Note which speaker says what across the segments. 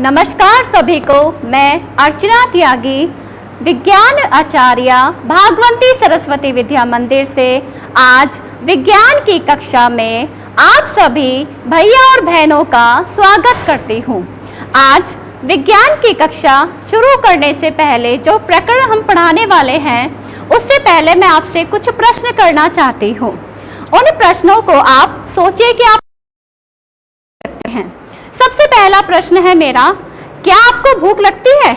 Speaker 1: नमस्कार सभी को। मैं अर्चना त्यागी, विज्ञान आचार्य भागवंती सरस्वती विद्या मंदिर से आज विज्ञान की कक्षा में आप सभी भैया और बहनों का स्वागत करती हूँ। आज विज्ञान की कक्षा शुरू करने से पहले जो प्रकरण हम पढ़ाने वाले हैं उससे पहले मैं आपसे कुछ प्रश्न करना चाहती हूँ। उन प्रश्नों को आप सोचिए कि आप सकते हैं। सबसे पहला प्रश्न है मेरा, क्या आपको भूख लगती है?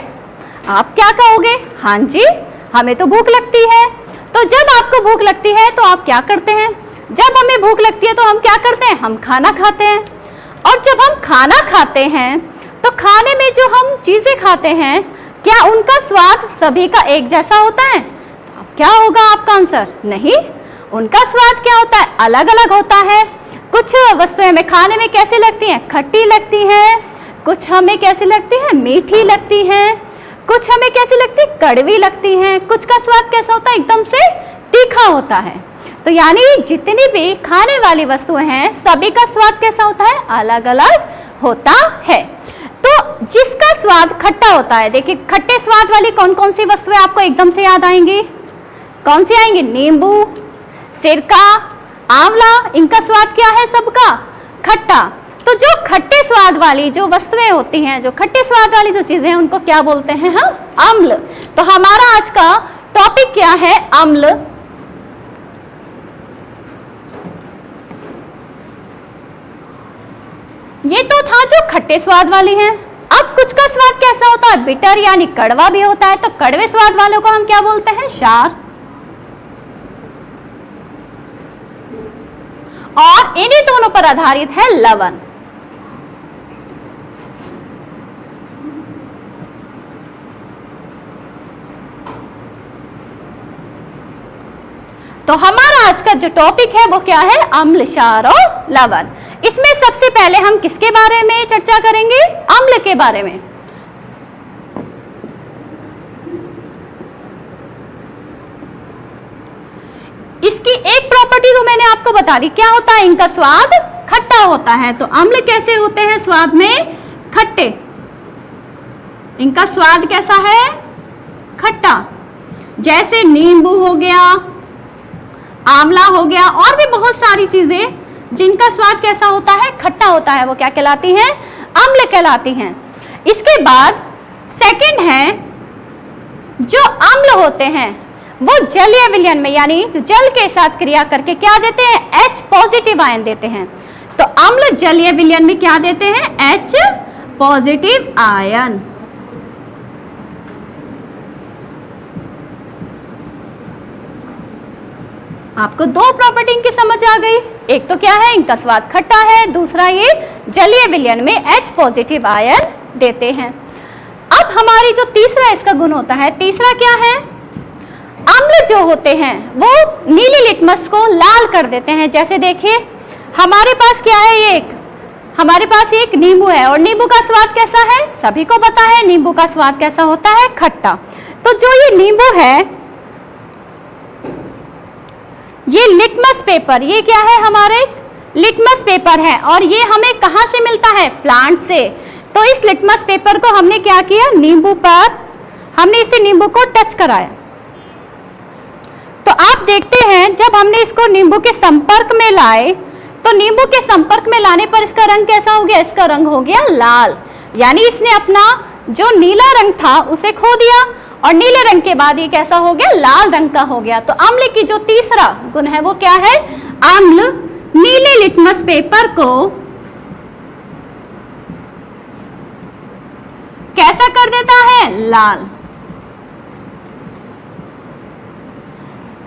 Speaker 1: आप क्या कहोगे? हाँ जी, हमें तो भूख लगती है। तो जब आपको भूख लगती है तो आप क्या करते हैं? जब हमें भूख लगती है तो हम क्या करते हैं? हम खाना खाते हैं। और जब हम खाना खाते हैं तो खाने में जो हम चीजें खाते हैं, क्या उनका स्वाद सभी का एक जैसा होता है? तो क्या होगा आपका आंसर? नहीं, उनका स्वाद क्या होता है? अलग अलग होता है। कुछ वस्तुएं हमें खाने में कैसी लगती हैं? खट्टी लगती हैं। कुछ हमें कैसी लगती हैं? मीठी लगती हैं। कुछ हमें कैसी लगती है? कड़वी लगती हैं। कुछ का स्वाद कैसा होता है? एकदम से तीखा होता है। तो यानी जितनी भी खाने वाली वस्तुएं हैं सभी का स्वाद कैसा होता है? अलग अलग होता है। तो जिसका स्वाद खट्टा होता है, देखिए खट्टे स्वाद वाली कौन कौन सी वस्तुएं आपको एकदम से याद आएंगी? कौन सी आएंगी? नींबू, सिरका, आंवला। इनका स्वाद क्या है? सबका खट्टा। तो जो खट्टे स्वाद वाली जो वस्तुएं होती हैं, जो खट्टे स्वाद वाली जो चीजें हैं, उनको क्या बोलते हैं हम? अम्ल। तो हमारा आज का टॉपिक क्या है? अम्ल। ये तो था जो खट्टे स्वाद वाली हैं। अब कुछ का स्वाद कैसा होता है? बिटर यानी कड़वा भी होता है। तो कड़वे स्वाद वालों को हम क्या बोलते हैं? क्षार। और इन्हीं दोनों पर आधारित है लवण। तो हमारा आज का जो टॉपिक है वो क्या है? अम्ल, क्षार और लवण। इसमें सबसे पहले हम किसके बारे में चर्चा करेंगे? अम्ल के बारे में। इसकी एक प्रॉपर्टी तो मैंने आपको बता दी, क्या होता है? इनका स्वाद खट्टा होता है। तो अम्ल कैसे होते हैं? स्वाद में खट्टे। इनका स्वाद कैसा है? खट्टा। जैसे नींबू हो गया, आंवला हो गया, और भी बहुत सारी चीजें जिनका स्वाद कैसा होता है? खट्टा होता है। वो क्या कहलाती हैं? अम्ल कहलाती हैं। इसके बाद सेकंड है, जो अम्ल होते हैं वो जलीय विलयन में यानी जो जल के साथ क्रिया करके क्या देते हैं? H पॉजिटिव आयन देते हैं। तो अम्ल जलीय विलयन में क्या देते हैं? H positive ion. आपको दो प्रॉपर्टी इनकी समझ आ गई। एक तो क्या है? इनका स्वाद खट्टा है। दूसरा ये जलीय विलयन में H पॉजिटिव आयन देते हैं। अब हमारी जो तीसरा इसका गुण होता है, तीसरा क्या है? अम्ल जो होते हैं वो नीली लिटमस को लाल कर देते हैं। जैसे देखिए हमारे पास क्या है? ये हमारे पास एक नींबू है और नींबू का स्वाद कैसा है? सभी को पता है नींबू का स्वाद कैसा होता है? खट्टा। तो जो ये नींबू है, ये लिटमस पेपर, ये क्या है? हमारे लिटमस पेपर है। और ये हमें कहाँ से मिलता है? प्लांट से। तो इस लिटमस पेपर को हमने क्या किया? नींबू पर हमने इसे नींबू को टच कराया। तो आप देखते हैं जब हमने इसको नींबू के संपर्क में लाए तो नींबू के संपर्क में लाने पर इसका रंग कैसा हो गया? इसका रंग हो गया लाल। यानी इसने अपना जो नीला रंग था उसे खो दिया और नीले रंग के बाद ये कैसा हो गया? लाल रंग का हो गया। तो अम्ल की जो तीसरा गुण है वो क्या है? अम्ल नीले लिटमस पेपर को कैसा कर देता है? लाल।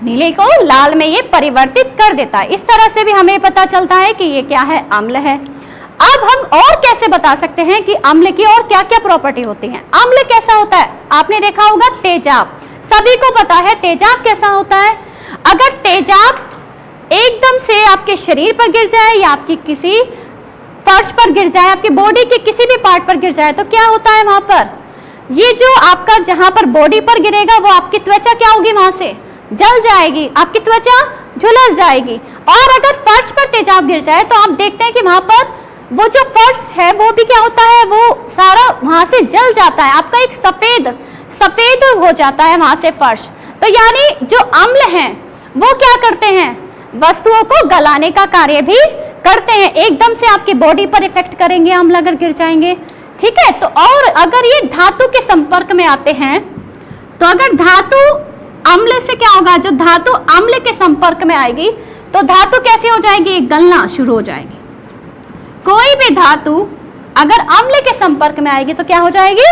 Speaker 1: नीले को लाल में ये परिवर्तित कर देता है। इस तरह से भी हमें पता चलता है कि ये क्या है? अम्ल है। अब हम और कैसे बता सकते हैं कि अम्ल की और क्या क्या प्रॉपर्टी होती है? अम्ल कैसा होता है? आपने देखा होगा तेजाब, सभी को पता है तेजाब कैसा होता है। अगर तेजाब एकदम से आपके शरीर पर गिर जाए या आपकी किसी फर्श पर गिर जाए, आपकी बॉडी के किसी भी पार्ट पर गिर जाए, तो क्या होता है वहां पर? ये जो आपका जहां पर बॉडी पर गिरेगा वो आपकी त्वचा क्या होगी? वहां से जल जाएगी, आपकी त्वचा झुलस जाएगी। और अगर फर्श पर तेजाब गिर जाए तो आप देखते हैं कि वहां पर वो जो फर्श है वो भी क्या होता है? वो सारा वहां से जल जाता है, आपका एक सफेद सफेद हो जाता है वहां से फर्श। तो यानी जो अम्ल हैं वो क्या करते हैं, वस्तुओं को गलाने का कार्य भी करते हैं, एकदम से आपकी बॉडी पर इफेक्ट करेंगे अम्ल अगर गिर जाएंगे, ठीक है। तो और अगर ये धातु के संपर्क में आते हैं, तो अगर धातु अम्ल से क्या होगा, जो धातु अम्ल के संपर्क में आएगी तो धातु कैसे हो जाएगी, गलना शुरू हो जाएगी। कोई भी धातु अगर अम्ल के संपर्क में आएगी तो क्या हो जाएगी,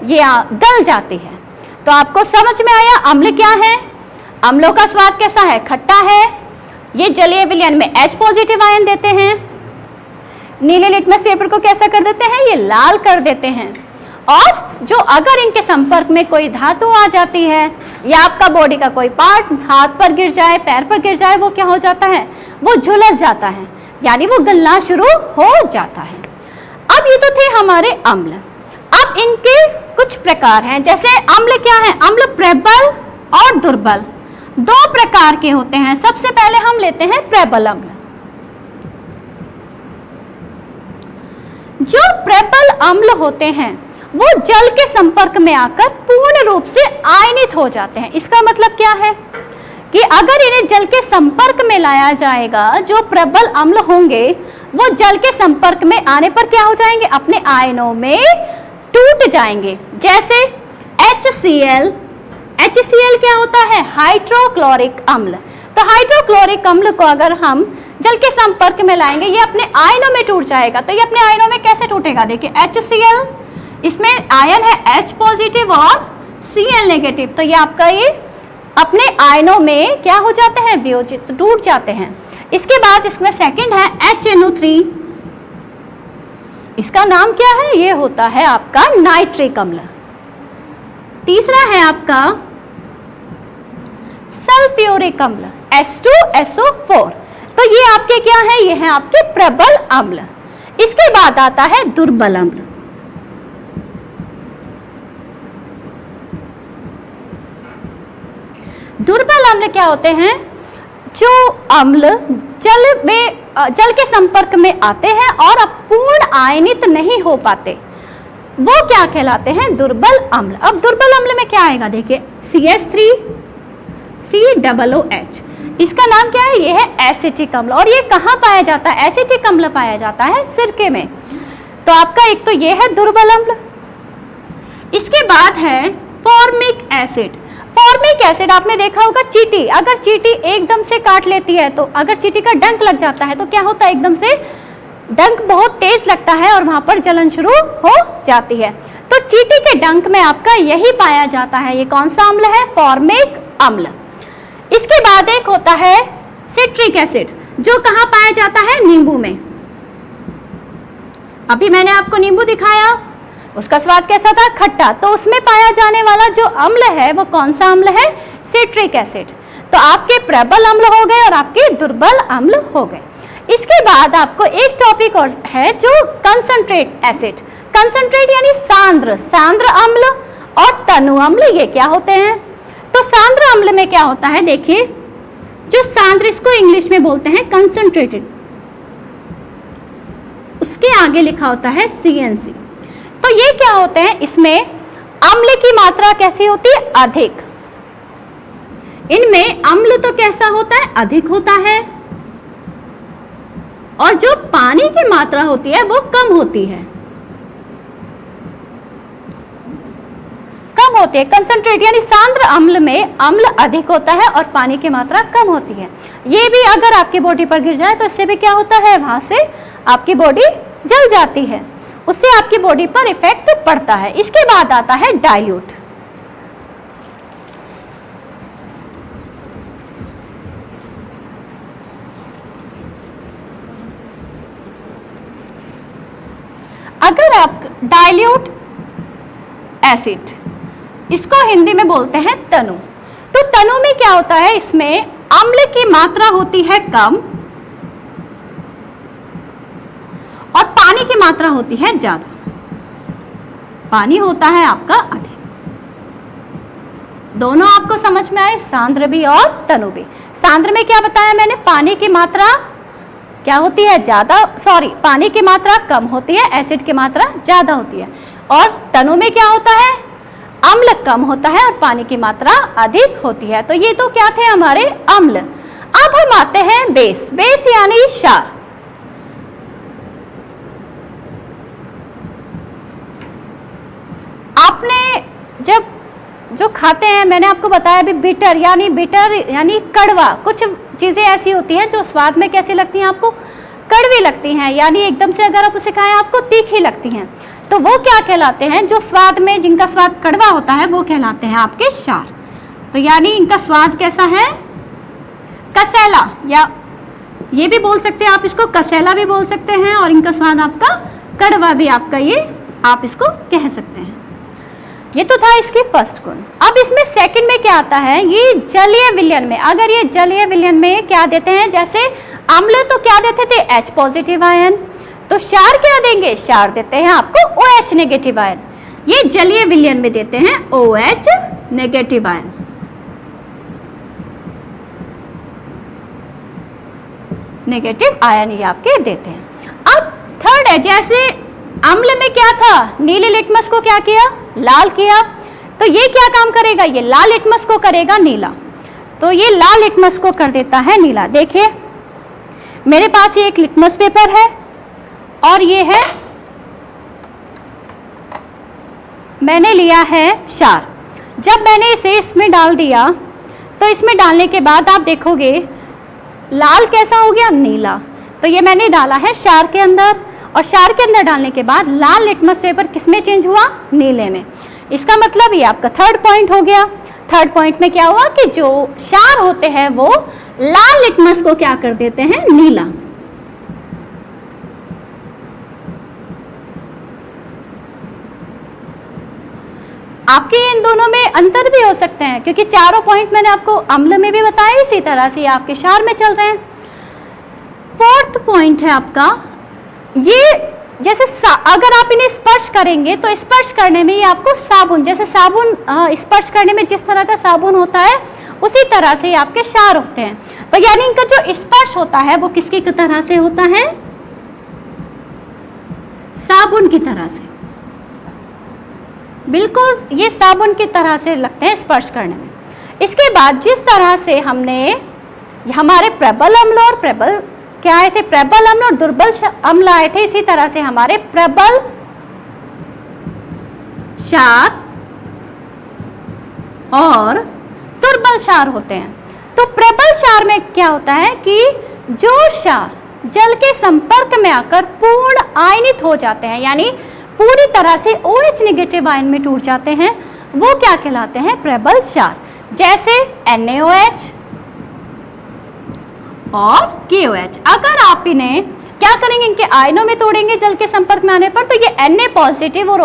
Speaker 1: ये गल जाती है। तो आपको समझ में आया अम्ल क्या है, अम्लों का स्वाद कैसा है, खट्टा है, ये जलीय विलयन में H पॉजिटिव आयन देते हैं, नीले लिटमस पेपर को कैसा कर देते हैं, ये लाल कर देते हैं। और जो अगर इनके संपर्क में कोई धातु आ जाती है या आपका बॉडी का कोई पार्ट हाथ पर गिर जाए, पैर पर गिर जाए, वो क्या हो जाता है, वो झुलस जाता है, यानी वो गलना शुरू हो जाता है। अब ये तो थे हमारे अम्ल। अब इनके कुछ प्रकार हैं, जैसे अम्ल क्या है, अम्ल प्रबल और दुर्बल दो प्रकार के होते हैं। सबसे पहले हम लेते हैं प्रबल अम्ल। जो प्रबल अम्ल होते हैं वो जल के संपर्क में आकर पूर्ण रूप से आयनित हो जाते हैं। इसका मतलब क्या है कि अगर इन्हें जल के संपर्क में लाया जाएगा, जो प्रबल अम्ल होंगे वो जल के संपर्क में आने पर क्या हो जाएंगे, अपने आयनों में टूट जाएंगे। जैसे HCl, HCl क्या होता है, हाइड्रोक्लोरिक अम्ल। तो हाइड्रोक्लोरिक अम्ल को अगर हम जल के संपर्क में लाएंगे, ये अपने आयनों में टूट जाएगा। तो ये अपने आयनों में कैसे टूटेगा, देखिए HCl, इसमें आयन है H पॉजिटिव और Cl नेगेटिव, तो ये आपका ये अपने आयनों में क्या हो जाते हैं, वियोजित, टूट जाते हैं। इसके बाद इसमें सेकंड है HNO3, इसका नाम क्या है, ये होता है आपका नाइट्रिक अम्ल। तीसरा है आपका सल्फ्यूरिक अम्ल H2SO4, तो ये आपके क्या है, ये है आपके प्रबल अम्ल। इसके बाद आता है दुर्बल अम्ल। दुर्बल अम्ल क्या होते हैं, जो अम्ल जल के संपर्क में आते हैं और अब पूर्ण आयनित नहीं हो पाते, वो क्या कहलाते हैं, दुर्बल अम्ल। अब दुर्बल अम्ल में क्या आएगा, देखिए CH3COOH, इसका नाम क्या है, ये है एसिटिक अम्ल। और ये कहाँ पाया जाता है, एसिटिक अम्ल पाया जाता है सिरके में। तो आपका एक तो ये है दुर्बल अम्ल। इसके बाद है फॉर्मिक एसिड। फॉर्मिक एसिड आपने देखा होगा, चींटी, अगर चींटी एकदम से काट लेती है, तो अगर चींटी का डंक लग जाता है तो क्या होता है, एकदम से डंक बहुत तेज लगता है और वहां पर जलन शुरू हो जाती है। तो चींटी के डंक में आपका यही पाया जाता है, ये कौन सा अम्ल है, फॉर्मिक अम्ल। इसके बाद एक होता है सिट्रिक एसिड, जो कहाँ पाया जाता है, नींबू में। अभी मैंने आपको नींबू दिखाया, उसका स्वाद कैसा था, खट्टा। तो उसमें पाया जाने वाला जो अम्ल है वो कौन सा अम्ल है, सिट्रिक एसिड। तो आपके प्रबल अम्ल हो गए और आपके दुर्बल अम्ल हो गए। इसके बाद आपको एक टॉपिक और है जो कंसंट्रेट एसिड। कंसंट्रेट यानी सांद्र, सांद्र अम्ल और तनु अम्ल, ये क्या होते हैं। तो सांद्र अम्ल में क्या होता है, देखिए जो सांद्र, इसको इंग्लिश में बोलते हैं कंसंट्रेटेड, उसके आगे लिखा होता है CNC। तो ये क्या होते हैं, इसमें अम्ल की मात्रा कैसी होती है, अधिक। इनमें अम्ल तो कैसा होता है, अधिक होता है, और जो पानी की मात्रा होती है वो कम होती है, कम होती है। कंसंट्रेट यानी सांद्र अम्ल में अम्ल अधिक होता है और पानी की मात्रा कम होती है। ये भी अगर आपकी बॉडी पर गिर जाए तो इससे भी क्या होता है, वहां से आपकी बॉडी जल जाती है, उससे आपकी बॉडी पर इफेक्ट पड़ता है। इसके बाद आता है डाइल्यूट। अगर आप डाइल्यूट एसिड, इसको हिंदी में बोलते हैं तनु। तो तनु में क्या होता है, इसमें अम्ल की मात्रा होती है कम और पानी की मात्रा होती है ज्यादा। पानी होता है आपका अधिक। दोनों आपको समझ में आए, सांद्र भी और तनु भी। सांद्र में क्या बताया मैंने, पानी की मात्रा क्या होती है, ज्यादा, सॉरी, पानी की मात्रा कम होती है, एसिड की मात्रा ज्यादा होती है। और तनु में क्या होता है, अम्ल कम होता है और पानी की मात्रा अधिक होती है। तो ये तो क्या थे हमारे अम्ल। अब हम आते हैं बेस। बेस यानी क्षार। आपने जब जो खाते हैं, मैंने आपको बताया अभी, बिटर यानी कड़वा। कुछ चीजें ऐसी होती हैं जो स्वाद में कैसी लगती हैं आपको, कड़वी लगती हैं, यानी एकदम से अगर आप उसे खाएं आपको तीखी लगती हैं। तो वो क्या कहलाते हैं, जो स्वाद में जिनका स्वाद कड़वा होता है वो कहलाते हैं आपके क्षार। तो यानी इनका स्वाद कैसा है, कसैला, या ये भी बोल सकते हैं आप इसको, कसैला भी बोल सकते हैं, और इनका स्वाद आपका कड़वा भी आपका ये आप इसको कह सकते हैं। ये तो था इसके फर्स्ट गुण। अब इसमें सेकंड में क्या आता है, ये जलीय विलयन में, अगर ये जलीय विलयन में क्या देते हैं, जैसे अम्ल तो क्या देते थे, H पॉजिटिव आयन, तो क्षार क्या देंगे, क्षार देते हैं आपको OH नेगेटिव आयन। ये जलीय विलयन में देते हैं OH negative ion. Negative ion ये आपके देते हैं। अब थर्ड है, जैसे अम्ल में क्या था, नीले लिटमस को क्या किया, लाल किया, तो ये क्या काम करेगा, ये लाल लिटमस को करेगा नीला, तो ये लाल लिटमस को कर देता है नीला। देखिए मेरे पास ये एक लिटमस पेपर है और ये है, मैंने लिया है क्षार। जब मैंने इसे इसमें डाल दिया तो इसमें डालने के बाद आप देखोगे लाल कैसा हो गया, नीला। तो ये मैंने डाला है क्षार के अंदर, और क्षार के अंदर डालने के बाद लाल लिटमस पेपर किसमें चेंज हुआ, नीले में। इसका मतलब ये आपका थर्ड पॉइंट हो गया। थर्ड पॉइंट में क्या हुआ कि जो क्षार होते हैं वो लाल लिटमस को क्या कर देते हैं, नीला। आपके इन दोनों में अंतर भी हो सकते हैं, क्योंकि चारों पॉइंट मैंने आपको अम्ल में भी बताया, इसी तरह से आपके क्षार में चल रहे हैं। फोर्थ पॉइंट है आपका, ये जैसे अगर आप इन्हें स्पर्श करेंगे तो स्पर्श करने में ये आपको साबुन, जैसे साबुन स्पर्श करने में जिस तरह का साबुन होता है उसी तरह से ये आपके क्षार होते हैं। तो यानी इनका जो स्पर्श होता है वो किसकी तरह से होता है, साबुन की तरह से। बिल्कुल ये साबुन की तरह से लगते हैं स्पर्श करने में। इसके बाद जिस तरह से हमने हमारे प्रबल अम्ल और प्रबल क्या आए थे, प्रबल अम्ल और दुर्बल अम्ल आए थे, इसी तरह से हमारे प्रबल क्षार और दुर्बल क्षार होते हैं। तो प्रबल क्षार में क्या होता है कि जो क्षार जल के संपर्क में आकर पूर्ण आयनित हो जाते हैं, यानी पूरी तरह से OH नेगेटिव आयन में टूट जाते हैं, वो क्या कहलाते हैं, प्रबल क्षार। जैसे NaOH और KOH। अगर आप इन्हें क्या करेंगे, इनके आयनों में तोड़ेंगे जल के संपर्क में आने पर, तो ये Na पॉजिटिव और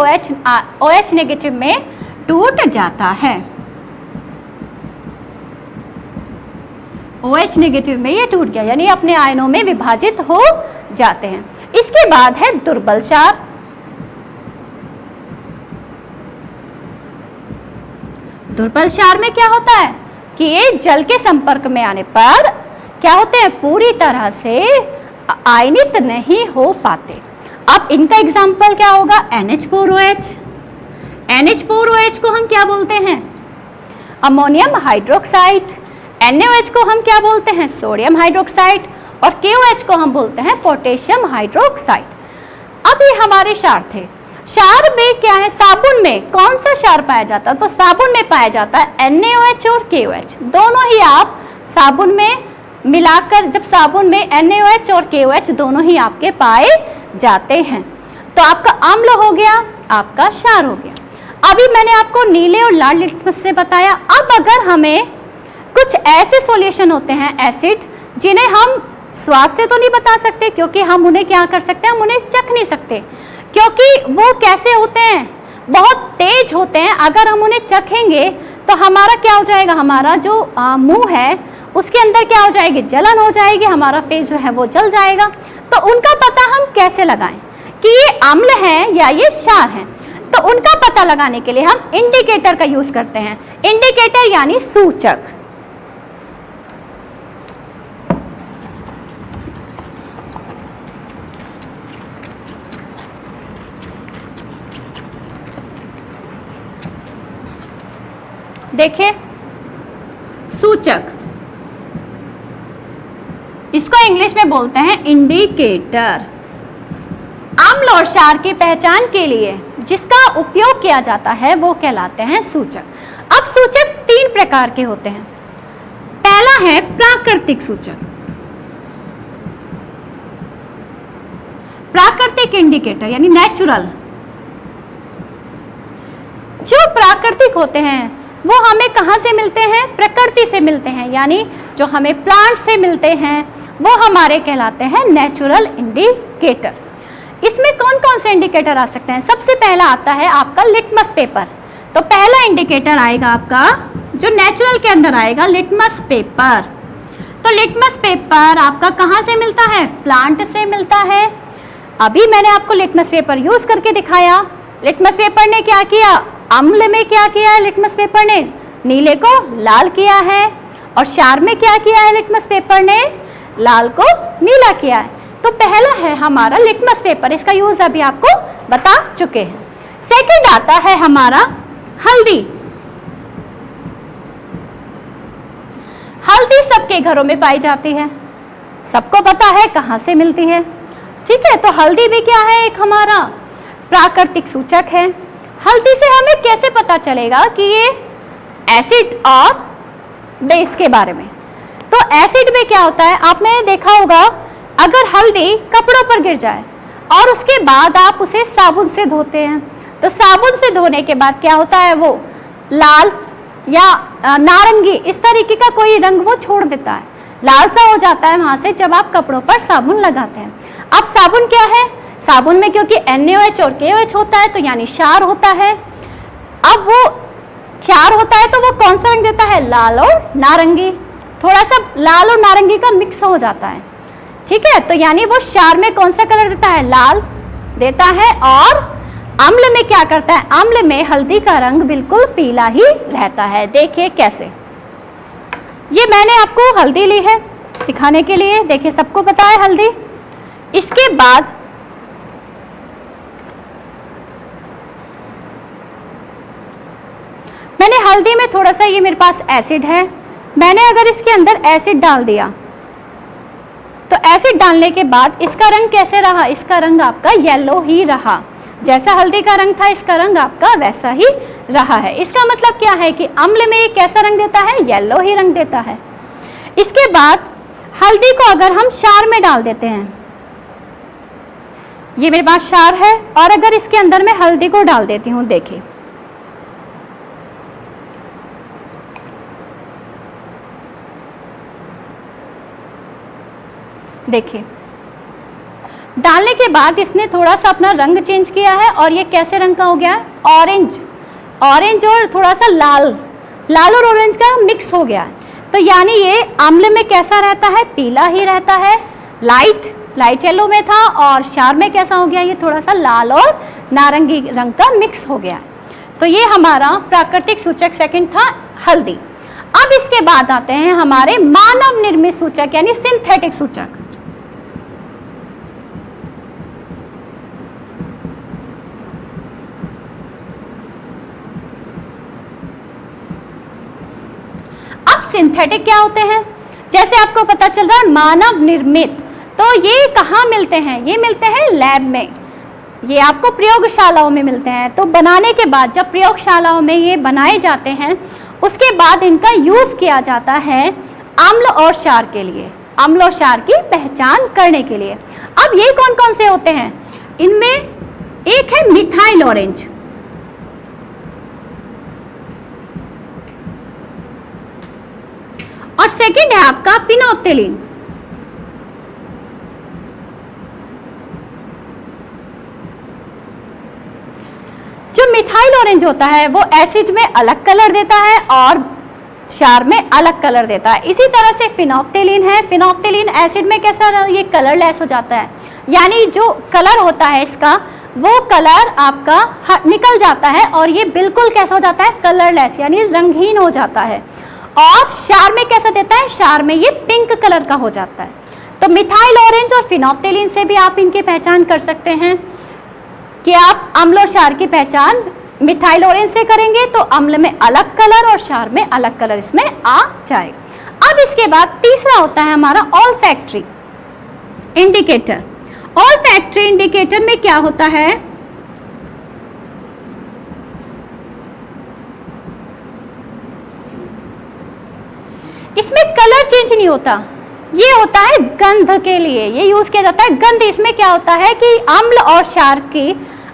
Speaker 1: OH नेगेटिव में टूट जाता है। OH नेगेटिव में ये टूट गया, यानी अपने आयनों में विभाजित हो जाते हैं। इसके बाद है दुर्बल क्षार। दुर्बल क्षार में क्या होता है कि ये जल के संपर्क में आने पर क्या होते हैं, पूरी तरह से आयनित नहीं हो पाते। अब इनका एग्जाम्पल क्या होगा, NH4OH। NH4OH को हम क्या बोलते हैं, अमोनियम हाइड्रोक्साइड। NaOH को हम क्या बोलते हैं, सोडियम हाइड्रोक्साइड। और KOH को हम बोलते हैं पोटेशियम हाइड्रोक्साइड। अब ये हमारे क्षार थे। क्षार में क्या है, साबुन में कौन सा क्षार पाया जाता है, तो साबुन में पाया जाता है NaOH और KOH। दोनों ही आप साबुन में मिलाकर, जब साबुन में NaOH और KOH दोनों ही आपके पाए जाते हैं, तो आपका अम्ल हो गया, आपका क्षार हो गया। अभी मैंने आपको नीले और लाल लिटमस से बताया। अब अगर हमें कुछ ऐसे सॉल्यूशन होते हैं एसिड, जिन्हें हम स्वाद से तो नहीं बता सकते, क्योंकि हम उन्हें क्या कर सकते हैं, हम उन्हें चख नहीं सकते, क्योंकि वो कैसे होते हैं, बहुत तेज होते हैं। अगर हम उन्हें चखेंगे तो हमारा क्या हो जाएगा, हमारा जो मुंह है उसके अंदर क्या हो जाएगी, जलन हो जाएगी, हमारा फेस जो है वो जल जाएगा। तो उनका पता हम कैसे लगाएं कि ये अम्ल है या ये क्षार है, तो उनका पता लगाने के लिए हम इंडिकेटर का यूज करते हैं। इंडिकेटर यानी सूचक। देखिए सूचक, इसको इंग्लिश में बोलते हैं इंडिकेटर। अम्ल और क्षार की पहचान के लिए जिसका उपयोग किया जाता है वो कहलाते हैं सूचक। अब सूचक 3 प्रकार के होते हैं। पहला है प्राकृतिक सूचक, प्राकृतिक इंडिकेटर यानी नेचुरल। जो प्राकृतिक होते हैं वो हमें कहां से मिलते हैं? प्रकृति से मिलते हैं, यानी जो हमें प्लांट से मिलते हैं वो हमारे कहलाते हैं नेचुरल इंडिकेटर। इसमें कौन कौन से इंडिकेटर आ सकते हैं? सबसे पहला आता है आपका लिटमस पेपर। तो पहला इंडिकेटर आएगा आपका जो नेचुरल के अंदर आएगा, लिटमस पेपर। तो लिटमस पेपर आपका कहाँ से मिलता है? प्लांट से मिलता है। अभी मैंने आपको लिटमस पेपर यूज करके दिखाया। लिटमस पेपर ने क्या किया? अम्ल में क्या किया है? लिटमस पेपर ने नीले को लाल किया है, और क्षार में क्या किया है? लिटमस पेपर ने लाल को नीला किया है। तो पहला है हमारा लिटमस पेपर, इसका यूज अभी आपको बता चुके हैं। सेकंड आता है हमारा हल्दी। हल्दी सबके घरों में पाई जाती है, सबको पता है कहाँ से मिलती है, ठीक है। तो हल्दी भी क्या है? एक हमारा प्राकृतिक सूचक है। हल्दी से हमें कैसे पता चलेगा कि ये एसिड और बेस के बारे में? तो एसिड में क्या होता है, आपने देखा होगा, अगर हल्दी कपड़ों पर गिर जाए और उसके बाद आप उसे साबुन से धोते हैं, तो साबुन से धोने के बाद क्या होता है? वो लाल या नारंगी इस तरीके का कोई रंग वो छोड़ देता है, लाल सा हो जाता है वहां से जब आप कपड़ों पर साबुन लगाते हैं। अब साबुन क्या है? साबुन में क्योंकि NaOH और KOH होता है, तो यानी क्षार होता है। अब वो क्षार होता है तो वो कौन सा रंग देता है? लाल और नारंगी, थोड़ा सा लाल और नारंगी का मिक्स हो जाता है, ठीक है। तो यानी वो क्षार में कौन सा कलर देता है? लाल देता है। और अम्ल में क्या करता है? अम्ल में हल्दी का रंग बिल्कुल पीला ही रहता है। देखिए कैसे, ये मैंने आपको हल्दी ली है दिखाने के लिए, देखिए सबको पता है हल्दी। इसके बाद मैंने हल्दी में थोड़ा सा, ये मेरे पास एसिड है, मैंने अगर इसके अंदर एसिड डाल दिया तो एसिड डालने के बाद इसका रंग कैसे रहा? इसका रंग आपका येलो ही रहा, जैसा हल्दी का रंग था इसका रंग आपका वैसा ही रहा है। इसका मतलब क्या है कि अम्ल में ये कैसा रंग देता है? येलो ही रंग देता है। इसके बाद हल्दी को अगर हम क्षार में डाल देते हैं, ये मेरे पास क्षार है, और अगर इसके अंदर मैं हल्दी को डाल देती हूँ, देखिए देखिए डालने के बाद इसने थोड़ा सा अपना रंग चेंज किया है, और ये कैसे रंग का हो गया है? ऑरेंज। ऑरेंज और थोड़ा सा लाल, लाल और ऑरेंज का मिक्स हो गया है। तो यानी ये अम्ल में कैसा रहता है? पीला ही रहता है, लाइट येलो में था, और क्षार में कैसा हो गया? ये थोड़ा सा लाल और नारंगी रंग का मिक्स हो गया। तो ये हमारा प्राकृतिक सूचक सेकंड था हल्दी। अब इसके बाद आते हैं हमारे मानव निर्मित सूचक यानी सिंथेटिक सूचक। सिंथेटिक क्या होते हैं? जैसे आपको पता चल रहा है मानव निर्मित, तो ये कहाँ मिलते हैं? ये मिलते हैं लैब में, ये आपको प्रयोगशालाओं में मिलते हैं। तो बनाने के बाद जब प्रयोगशालाओं में ये बनाए जाते हैं, उसके बाद इनका यूज किया जाता है अम्ल और क्षार के लिए, अम्ल और क्षार की पहचान करने के लिए। अब ये कौन कौन से होते हैं? इनमें एक है मिथाइल ऑरेंज, और सेकंड है आपका फिनोप्थेलिन। जो मिथाइल ऑरेंज होता है वो एसिड में अलग कलर देता है और क्षार में अलग कलर देता है। इसी तरह से फिनोप्थेलिन है, फिनोप्थेलिन एसिड में कैसा, ये कलरलेस हो जाता है, यानी जो कलर होता है इसका वो कलर आपका निकल जाता है और ये बिल्कुल कैसा हो जाता है? कलरलेस, यानी रंगहीन हो जाता है। और क्षार में कैसा देता है? क्षार में ये पिंक कलर का हो जाता है। तो मिथाइल ऑरेंज और फिनोप्थेलिन से भी आप इनकी पहचान कर सकते हैं कि आप अम्ल और क्षार की पहचान मिथाइल ऑरेंज से करेंगे तो अम्ल में अलग कलर और क्षार में अलग कलर इसमें आ जाएगा। अब इसके बाद तीसरा होता है हमारा ऑल्फैक्टरी इंडिकेटर। ऑल्फैक्टरी इंडिकेटर में क्या होता है, इसमें कलर चेंज नहीं होता, ये होता है गंध के लिए, ये यूज किया जाता है गंध। इसमें क्या होता है कि अम्ल और क्षार की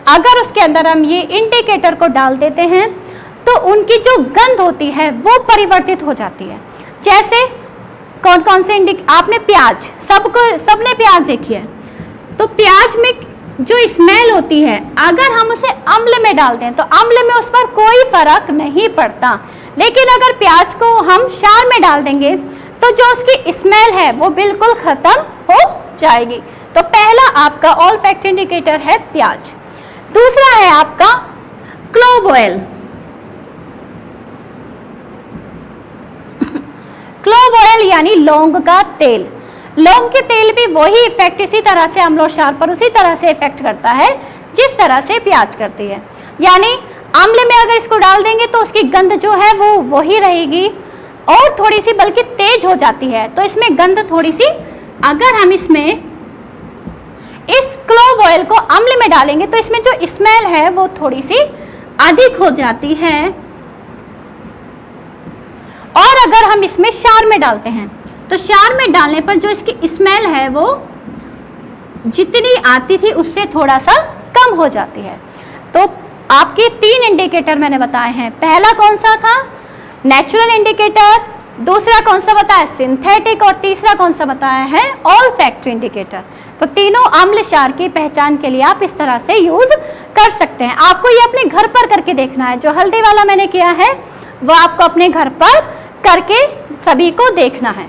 Speaker 1: अगर उसके अंदर हम ये इंडिकेटर को डाल देते हैं तो उनकी जो गंध होती है वो परिवर्तित हो जाती है। जैसे कौन कौन से आपने प्याज, सबने प्याज देखी है, तो प्याज में जो स्मेल होती है अगर हम उसे अम्ल में डाल दें तो अम्ल में उस पर कोई फर्क नहीं पड़ता, लेकिन अगर प्याज को हम क्षार में डाल देंगे तो जो उसकी स्मेल है वो बिल्कुल खत्म हो जाएगी। तो पहला आपका ऑल्फैक्टरी इंडिकेटर है प्याज। दूसरा है आपका क्लोव ऑयल। क्लोव ऑयल यानी लौंग का तेल। लौंग के तेल भी वही इफेक्ट इसी तरह से अम्ल और क्षार पर उसी तरह से इफेक्ट करता है जिस तरह से प्याज करती है। यानी अम्ल में अगर इसको डाल देंगे तो उसकी गंध जो है वो वही रहेगी और थोड़ी सी बल्कि तेज हो जाती है। तो इसमें गंध थोड़ी सी, अगर हम इसमें इस क्लोव ऑयल को अम्ल में डालेंगे तो इसमें जो स्मेल है वो थोड़ी सी अधिक हो जाती है। और अगर हम इसमें क्षार में डालते हैं तो क्षार में डालने पर जो इसकी स्मेल है वो जितनी आती थी उससे थोड़ा सा कम हो जाती है। तो आपके 3 इंडिकेटर मैंने बताए हैं। पहला कौन सा था, नेचुरल इंडिकेटर, दूसरा कौन सा बताया, सिंथेटिक, और तीसरा कौन सा बताया है, ऑल्फैक्टरी इंडिकेटर। तो तीनों अम्ल क्षार की पहचान के लिए आप इस तरह से यूज कर सकते हैं। आपको ये अपने घर पर करके देखना है, जो हल्दी वाला मैंने किया है वो आपको अपने घर पर करके सभी को देखना है।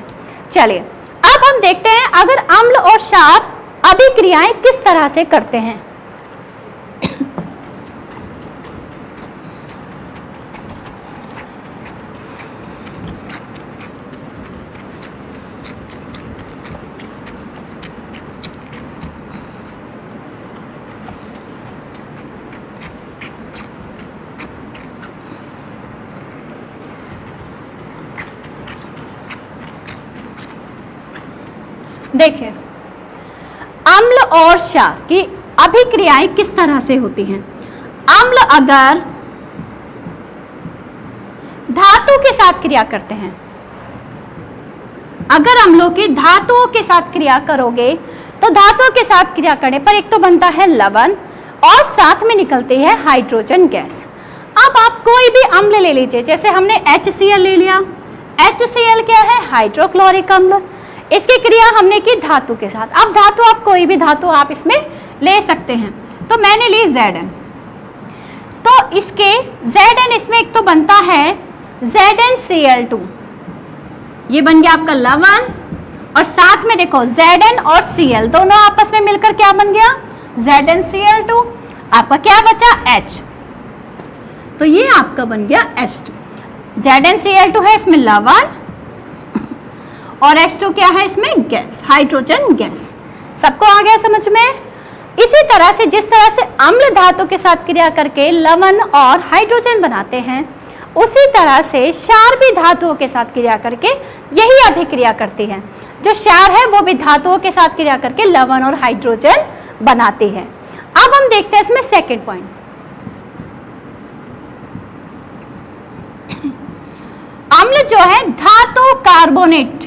Speaker 1: चलिए अब हम देखते हैं अगर अम्ल और क्षार अभिक्रियाएं किस तरह से करते हैं। देखिए अम्ल और क्षार की अभिक्रियाएं किस तरह से होती हैं। अम्ल अगर धातु के साथ क्रिया करते हैं, अगर अम्लों की धातुओं के साथ क्रिया करोगे तो धातुओं के साथ क्रिया करने पर एक तो बनता है लवण और साथ में निकलती है हाइड्रोजन गैस। अब आप कोई भी अम्ल ले लीजिए, जैसे हमने HCl ले लिया। HCl क्या है, हाइड्रोक्लोरिक अम्ल। इसकी क्रिया हमने की धातु के साथ। अब धातु आप कोई भी धातु आप इसमें ले सकते हैं, तो मैंने ली Zn। तो इसके Zn इसमें एक तो बनता है ZnCl2, ये बन गया आपका लवण, और साथ में देखो Zn और Cl दोनों आपस में मिलकर क्या बन गया, ZnCl2। आपका क्या बचा, H, तो ये आपका बन गया H2। ZnCl2 है इसमें लवण और H2 क्या है इसमें, गैस, हाइड्रोजन गैस। सबको आ गया समझ में। इसी तरह से जिस तरह से अम्ल धातु के साथ क्रिया करके लवण और हाइड्रोजन बनाते हैं, उसी तरह से क्षार भी धातुओं के साथ क्रिया करके यही अभिक्रिया करती है। जो क्षार है वो भी धातुओं के साथ क्रिया करके लवण और हाइड्रोजन बनाती है। अब हम देखते हैं इसमें सेकेंड पॉइंट। अम्ल जो है धातु कार्बोनेट,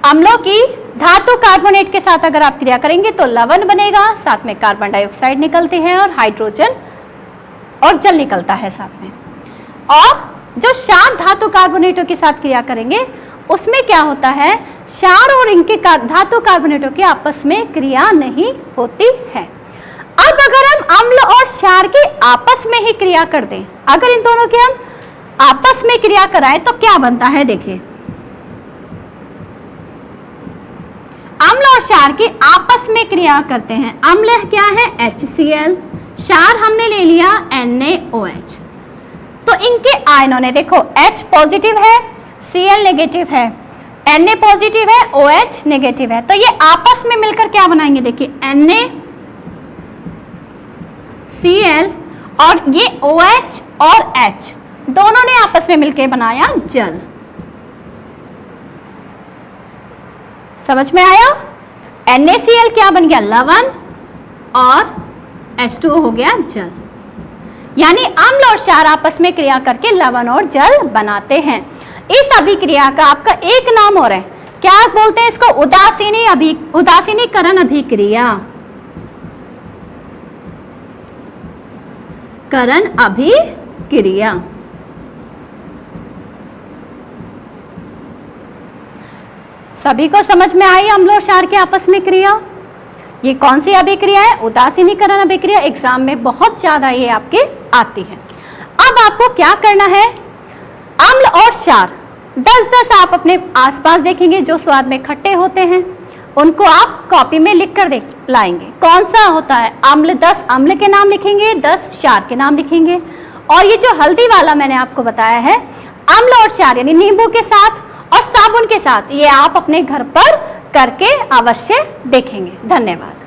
Speaker 1: अम्लों की धातु कार्बोनेट के साथ अगर आप क्रिया करेंगे तो लवण बनेगा, साथ में कार्बन डाइऑक्साइड निकलती है और हाइड्रोजन और जल निकलता है साथ में। और जो क्षार धातु कार्बोनेटों के साथ क्रिया करेंगे उसमें क्या होता है, क्षार और इनके धातु कार्बोनेटों की आपस में क्रिया नहीं होती है। अब अगर हम अम्ल और क्षार की आपस में ही क्रिया कर दें, अगर इन दोनों की हम आपस में क्रिया कराएं तो क्या बनता है, देखिए अम्ल और क्षार की आपस में क्रिया करते हैं। अम्ल क्या है HCl, क्षार हमने ले लिया NaOH। तो इनके आयनों ने देखो H पॉजिटिव है, Cl नेगेटिव है, Na पॉजिटिव है, OH नेगेटिव है, तो ये आपस में मिलकर क्या बनाएंगे, देखिए NaCl और ये OH और H दोनों ने आपस में मिलकर बनाया जल। समझ में आया? NaCl क्या बन गया, लवण, और H2O हो गया जल। यानी अम्ल और क्षार आपस में क्रिया करके लवण और जल बनाते हैं। इस अभिक्रिया का आपका एक नाम और है, क्या बोलते हैं इसको, उदासीनीकरण अभिक्रिया। करण अभिक्रिया। सभी को समझ में आई अम्ल और क्षार के आपस में क्रिया? ये कौन सी अभिक्रिया है, उदासीनीकरण अभिक्रिया। एग्जाम में बहुत ज्यादा ये आपके आती है। अब आपको क्या करना है, अम्ल और क्षार 10-10 आप अपने आसपास देखेंगे, जो स्वाद में खट्टे होते हैं उनको आप कॉपी में लिख कर लाएंगे। कौन सा होता है अम्ल, 10 अम्ल के नाम लिखेंगे, 10 क्षार के नाम लिखेंगे। और ये जो हल्दी वाला मैंने आपको बताया है, अम्ल और क्षार यानी नींबू के साथ और साबुन के साथ, ये आप अपने घर पर करके अवश्य देखेंगे। धन्यवाद।